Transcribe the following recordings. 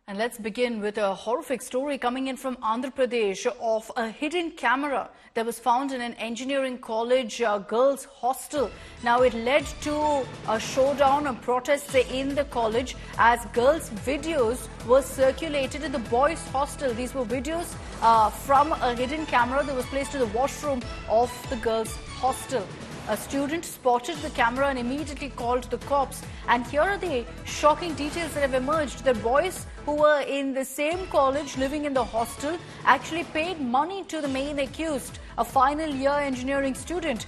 And let's begin with a horrific story coming in from Andhra Pradesh of a hidden camera that was found in an engineering college girls' hostel. Now, it led to a showdown and protests in the college as girls' videos were circulated in the boys' hostel. These were videos from a hidden camera that was placed in the washroom of the girls' hostel. A student spotted the camera and immediately called the cops. And here are the shocking details that have emerged. The boys who were in the same college living in the hostel actually paid money to the main accused, a final year engineering student.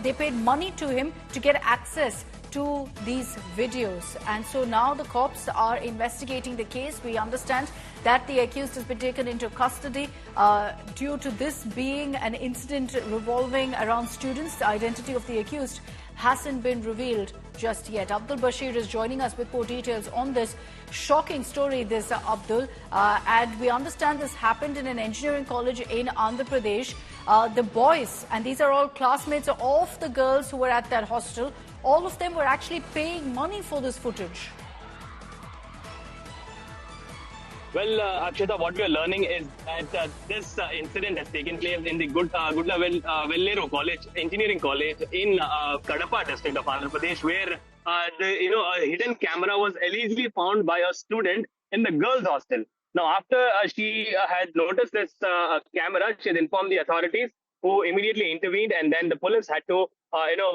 They paid money to him to get access to these videos. And so now the cops are investigating the case. We understand that the accused has been taken into custody due to this being an incident revolving around students. The identity of the accused hasn't been revealed just yet. Abdul Bashir is joining us with more details on this shocking story, Abdul. And we understand this happened in an engineering college in Andhra Pradesh. The boys, and these are all classmates of the girls who were at that hostel, all of them were actually paying money for this footage. Well, Akshita, what we are learning is that this incident has taken place in the Vellero College, Engineering College in Kadapa district of Andhra Pradesh, where a hidden camera was allegedly found by a student in the girls' hostel. Now, after she had noticed this camera, she had informed the authorities, who immediately intervened, and then the police had to,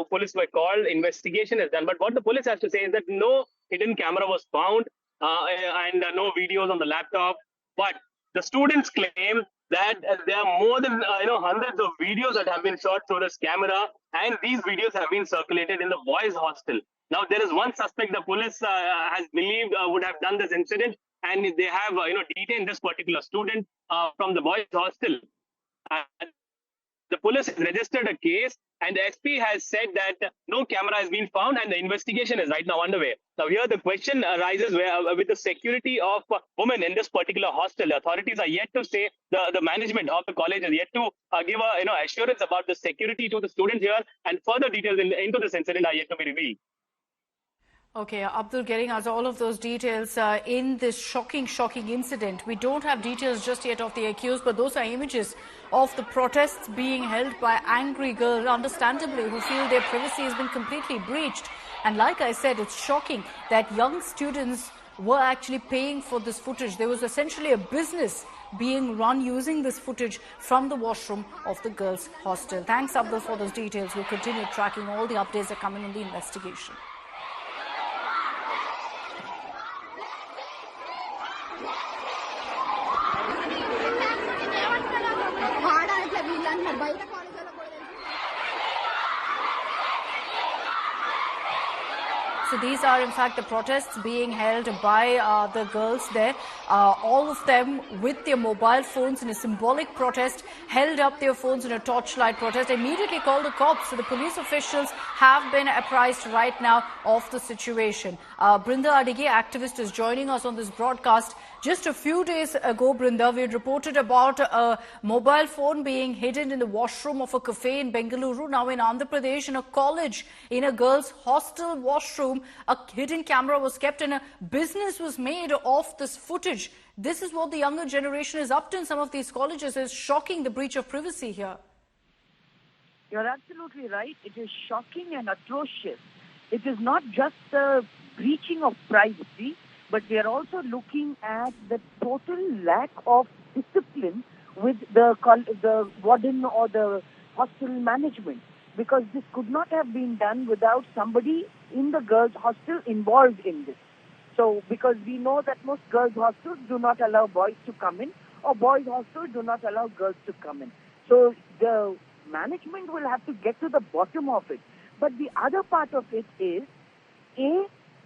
police were called, investigation is done. But what the police has to say is that no hidden camera was found. And no videos on the laptop. But the students claim that there are more than hundreds of videos that have been shot through this camera, and these videos have been circulated in the boys' hostel. Now, there is one suspect the police has believed would have done this incident, and they have detained this particular student from the boys' hostel. The police has registered a case, and the SP has said that no camera has been found, and the investigation is right now underway. Now, here the question arises with the security of women in this particular hostel. The authorities are yet to say, the management of the college is yet to give assurance about the security to the students here, and further details into this incident are yet to be revealed. Okay, Abdul, getting us all of those details in this shocking incident. We don't have details just yet of the accused, but those are images of the protests being held by angry girls, understandably, who feel their privacy has been completely breached. And like I said, it's shocking that young students were actually paying for this footage. There was essentially a business being run using this footage from the washroom of the girls' hostel. Thanks, Abdul, for those details. We'll continue tracking all the updates that are coming in the investigation. So these are in fact the protests being held by the girls there. All of them with their mobile phones in a symbolic protest, held up their phones in a torchlight protest, immediately called the cops. So the police officials have been apprised right now of the situation. Brinda Adige, activist, is joining us on this broadcast. Just a few days ago, Brinda, we had reported about a mobile phone being hidden in the washroom of a cafe in Bengaluru. Now in Andhra Pradesh, in a college, in a girls' hostel washroom, a hidden camera was kept and a business was made of this footage. This is what the younger generation is up to in some of these colleges. It's shocking, the breach of privacy here. You're absolutely right. It is shocking and atrocious. It is not just the breaching of privacy, but we are also looking at the total lack of discipline with the warden or the hostel management, because this could not have been done without somebody in the girls' hostel involved in this. So, because we know that most girls' hostels do not allow boys to come in, or boys' hostels do not allow girls to come in. So, the management will have to get to the bottom of it. But the other part of it is,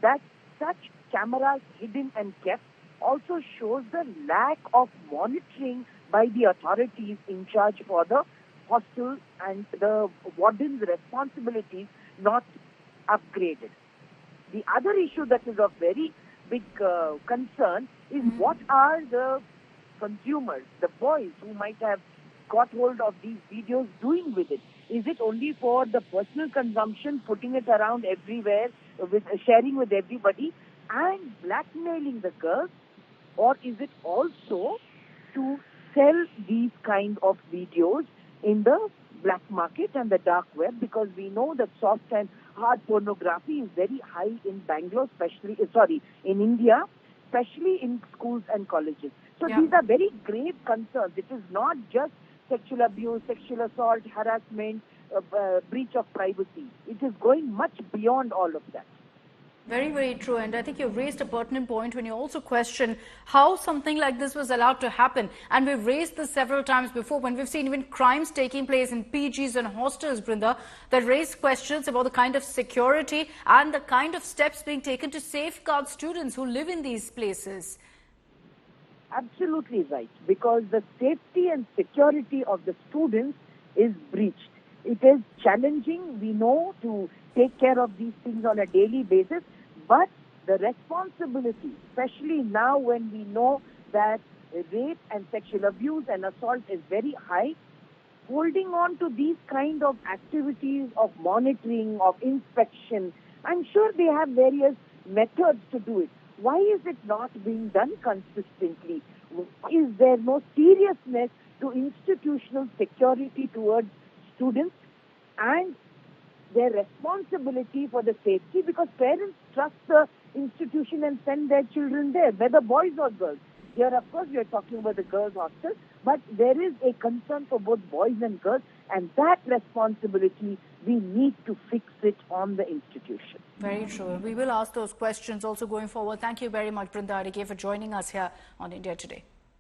that such cameras hidden and kept also shows the lack of monitoring by the authorities in charge for the hostel, and the warden's responsibilities not upgraded. The other issue that is of very big concern is what are the consumers, the boys who might have got hold of these videos doing with it? Is it only for the personal consumption, putting it around everywhere, sharing with everybody, and blackmailing the girls? or is it also to sell these kind of videos in the black market and the dark web? Because we know that soft and hard pornography is very high in Bangalore, especially, in India, especially in schools and colleges. So these are very grave concerns. It is not just sexual abuse, sexual assault, harassment, breach of privacy. It is going much beyond all of that. Very, very true. And I think you've raised a pertinent point when you also question how something like this was allowed to happen. And we've raised this several times before when we've seen even crimes taking place in PGs and hostels, Brinda, that raised questions about the kind of security and the kind of steps being taken to safeguard students who live in these places. Absolutely right. Because the safety and security of the students is breached. It is challenging, we know, to take care of these things on a daily basis. But the responsibility, especially now when we know that rape and sexual abuse and assault is very high, holding on to these kind of activities of monitoring, of inspection, I'm sure they have various methods to do it. Why is it not being done consistently? Is there no seriousness to institutional security towards students and their responsibility for the safety? Because parents trust the institution and send their children there, whether boys or girls. Here, of course, we are talking about the girls' hostel, but there is a concern for both boys and girls, and that responsibility, we need to fix it on the institution. Very true. We will ask those questions also going forward. Thank you very much, Brinda Adike, for joining us here on India Today.